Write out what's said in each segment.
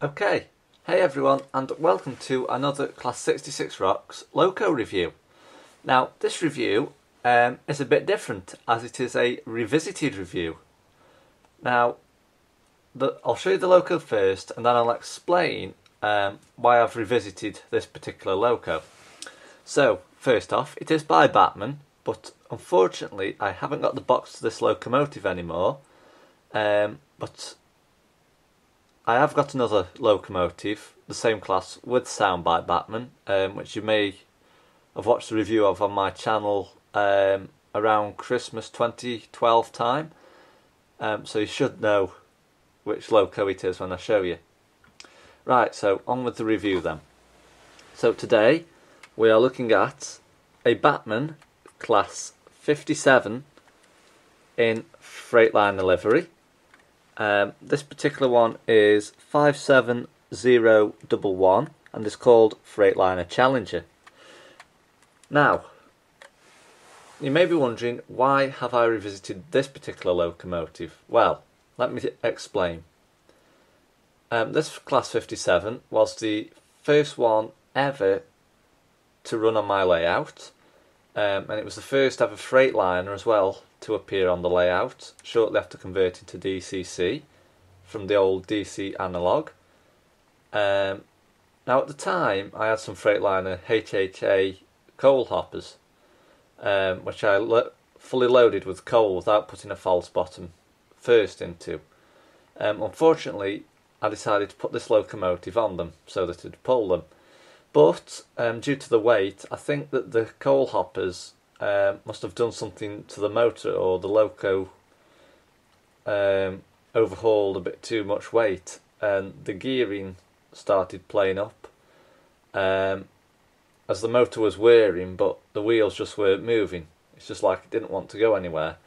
Okay, hey everyone, and welcome to another Class 66 Rocks Loco review. Now, this review is a bit different as it is a revisited review. Now, I'll show you the Loco first, and then I'll explain why I've revisited this particular Loco. So, first off, it is by Bachmann, but unfortunately I haven't got the box to this locomotive anymore, but I have got another locomotive, the same class, with sound by Bachmann, which you may have watched the review of on my channel around Christmas 2012 time. So you should know which loco it is when I show you. Right, so on with the review then. So today we are looking at a Bachmann class 57 in Freightliner Livery. This particular one is 57011 and is called Freightliner Challenger. Now, you may be wondering, why have I revisited this particular locomotive? Well, let me explain. This class 57 was the first one ever to run on my layout, and it was the first ever Freightliner as well to appear on the layout, shortly after converting to DCC from the old DC analog. Now at the time I had some Freightliner HHA coal hoppers, which I fully loaded with coal without putting a false bottom first into. Unfortunately I decided to put this locomotive on them so that it'd pull them, but due to the weight, I think that the coal hoppers must have done something to the motor, or the loco overhauled a bit too much weight, and the gearing started playing up as the motor was whirring, but the wheels just weren't moving. It's just like it didn't want to go anywhere.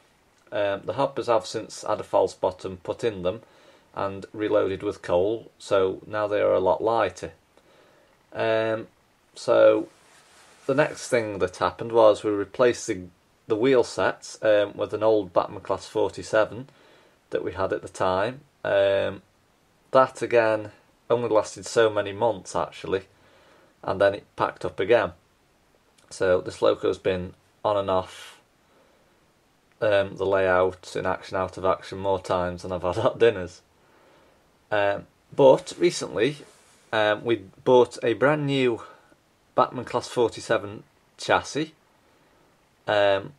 The hoppers have since had a false bottom put in them and reloaded with coal, so now they are a lot lighter. So the next thing that happened was we replaced the wheel sets with an old Bachmann class 47 that we had at the time. That again only lasted so many months actually, and then it packed up again. So this loco's been on and off the layout, in action, out of action, more times than I've had hot dinners. But recently we bought a brand new Bachmann class 47 chassis, the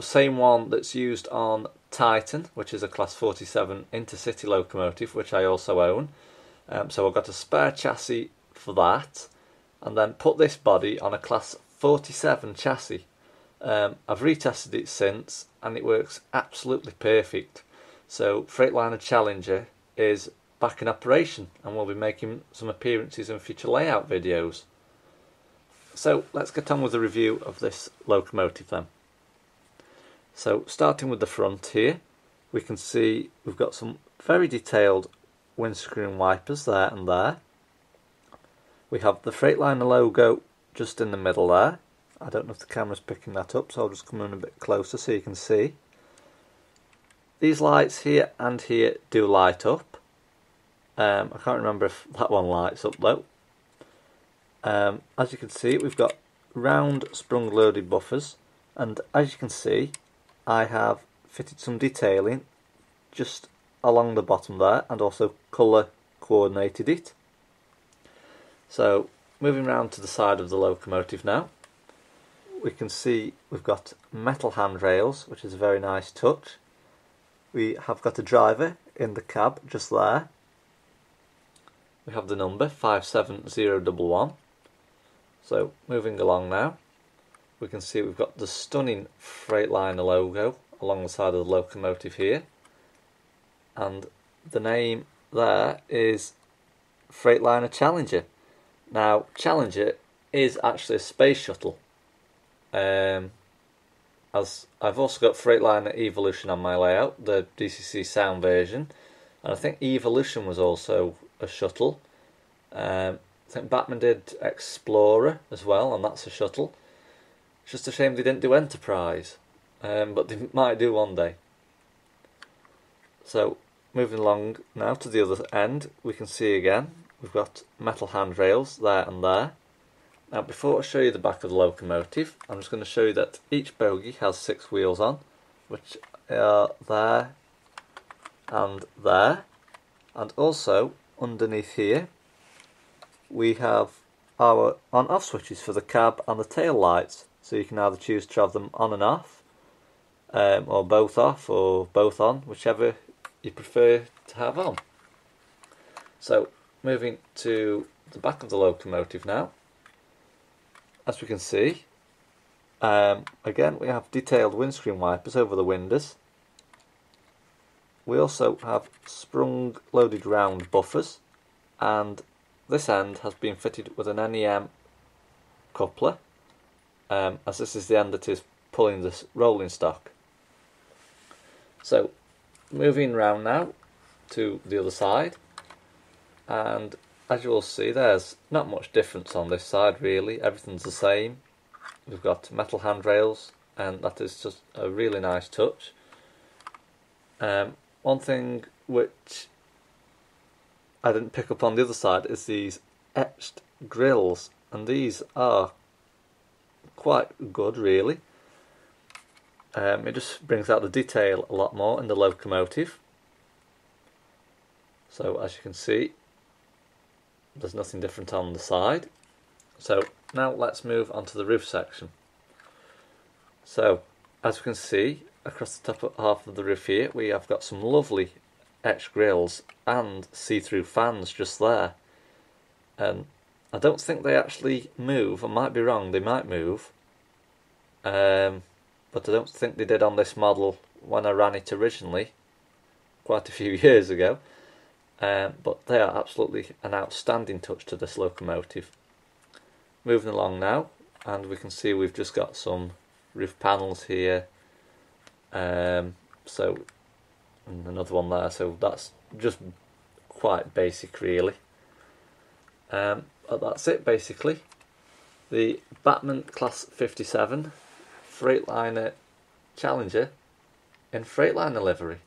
same one that's used on Titan, which is a class 47 intercity locomotive, which I also own. So I got a spare chassis for that, and then put this body on a class 47 chassis. I've retested it since, and it works absolutely perfect. So Freightliner Challenger is back in operation, and we'll be making some appearances in future layout videos. So let's get on with the review of this locomotive then. So starting with the front here, we can see we've got some very detailed windscreen wipers there and there. We have the Freightliner logo just in the middle there. I don't know if the camera's picking that up, so I'll just come in a bit closer so you can see. These lights here and here do light up. I can't remember if that one lights up though. As you can see, we've got round sprung loaded buffers, and as you can see I have fitted some detailing just along the bottom there, and also colour coordinated it. So moving round to the side of the locomotive now, we can see we've got metal handrails, which is a very nice touch. We have got a driver in the cab just there. We have the number 57011. So moving along now, we can see we've got the stunning Freightliner logo along the side of the locomotive here, and the name there is Freightliner Challenger. Now Challenger is actually a space shuttle, as I've also got Freightliner Evolution on my layout, the DCC sound version, and I think Evolution was also a shuttle. I think Bachmann did Explorer as well, and that's a shuttle. It's just a shame they didn't do Enterprise, but they might do one day. So moving along now to the other end, we can see again we've got metal handrails there and there. Now before I show you the back of the locomotive, I'm just going to show you that each bogie has 6 wheels on, which are there and there, and also underneath here we have our on-off switches for the cab and the tail lights, so you can either choose to have them on and off, or both off or both on, whichever you prefer to have on. So moving to the back of the locomotive now, as we can see, again we have detailed windscreen wipers over the windows. We also have sprung loaded round buffers, and this end has been fitted with an NEM coupler, as this is the end that is pulling this rolling stock. So moving round now to the other side, and as you will see there's not much difference on this side really, everything's the same. We've got metal handrails and that is just a really nice touch. One thing which I didn't pick up on the other side is these etched grills, and these are quite good really. It just brings out the detail a lot more in the locomotive. So as you can see, there's nothing different on the side. So now let's move on to the roof section. So as you can see, across the top half of the roof here we have got some lovely etched grills and see-through fans just there. And I don't think they actually move, I might be wrong, they might move. But I don't think they did on this model when I ran it originally, quite a few years ago. But they are absolutely an outstanding touch to this locomotive. Moving along now, and we can see we've just got some roof panels here, so and another one there, so that's just quite basic really. But that's it basically. The Bachmann Class 57 Freightliner Challenger in Freightliner livery.